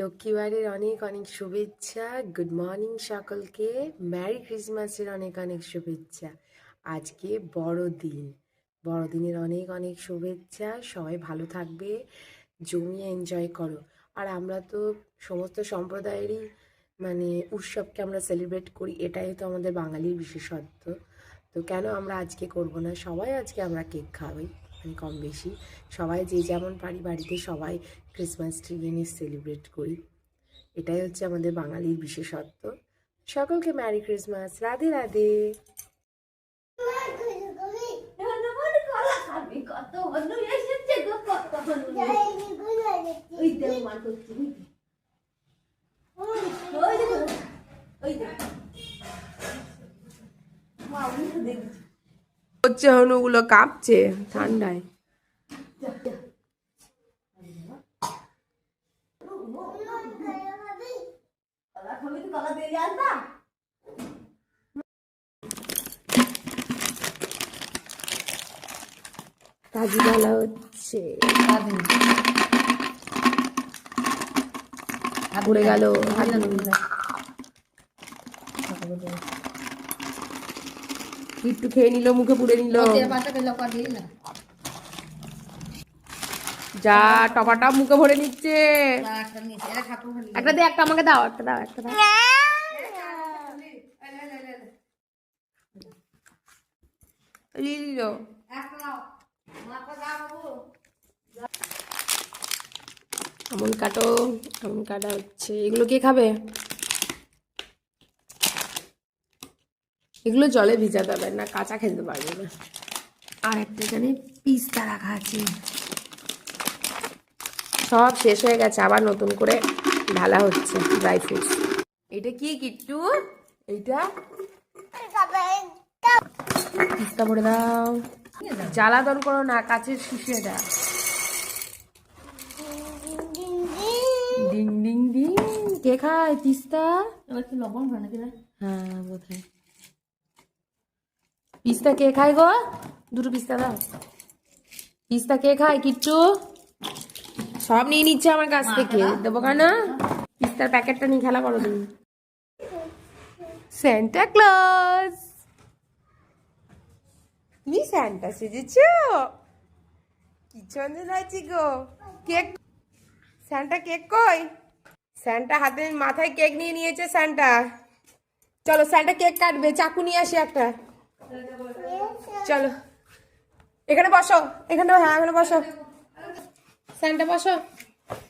লক্ষ্মীবারের অনেক অনেক শুভেচ্ছা। গুড মর্নিং সকলকে। ম্যারি ক্রিসমাসের অনেক অনেক শুভেচ্ছা। আজকে বড়দিন, বড়দিনের অনেক অনেক শুভেচ্ছা। সবাই ভালো থাকবে, জমিয়ে এনজয় করো। আর আমরা তো সমস্ত সম্প্রদায়েরই উৎসবকে আমরা সেলিব্রেট করি, এটাই তো আমাদের বাঙালির বিশেষত্ব। তো কেন আমরা আজকে করব না? সবাই আজকে আমরা কেক খাওয়াই, কম বেশি সবাই যে যেমন পারি বাড়িতে সবাই ক্রিসমাস ট্রি এনে সেলিব্রেট করি। এটাই হচ্ছে আমাদের বাঙালির বিশেষত্ব। সকলকে ম্যারি ক্রিসমাস, রাধে রাধে। হচ্ছে হনুগুলো কাঁপছে ঠান্ডায়। কাজী বলা হচ্ছে, পড়ে গেল। একটু খেয়ে নিল, মুখে পুড়ে নিল। যা টপাটা মুখে ভরে নিচ্ছে। একটা দে, একটা আমাকে দাও, একটা দাও, একটা দাও। আমন কাটো, আমন কাটা হচ্ছে। এগুলো কে খাবে? এগুলো জলে ভিজাতে হবে, না কাঁচা খেতে পারবে না। আর একটা এখানে পিস্তা রাখা আছে। সব শেষ হয়ে গেছে, আবার নতুন করে ঢালা হচ্ছে ড্রাই ফ্রুটস। এটা কি কিট্টু? এইটা পিস্তা ভরে দাও। জ্বালাতন করো না, কাছের শিশু এটা। Ding ding ding. কে খায় পিস্তা? লবণ হয় নাকি? হ্যাঁ বোধহয়। পিস্তা কে খায় গো? দুটো পিস্তা দাও। পিস্তা কে খায় কিট্টু? সব নিয়ে নিচ্ছে আমার কাছ থেকে, দেবো কেন? পিস্তার প্যাকেটটা নিয়ে খেলা করো তুমি। সান্টা ক্লজ, তুমি সান্টা সেজেছো? কি সুন্দর লাগছে গো। কেক, সান্টা কেক কই? সান্টা হাতে মাথায় কেক নিয়ে নিয়েছে সান্টা। চলো সান্টা কেক কাটবে, চাকু নিয়ে আসি একটা। চলো এখানে বসো, এখানে, হ্যাঁ এখানে বসো। সান্টা বসো।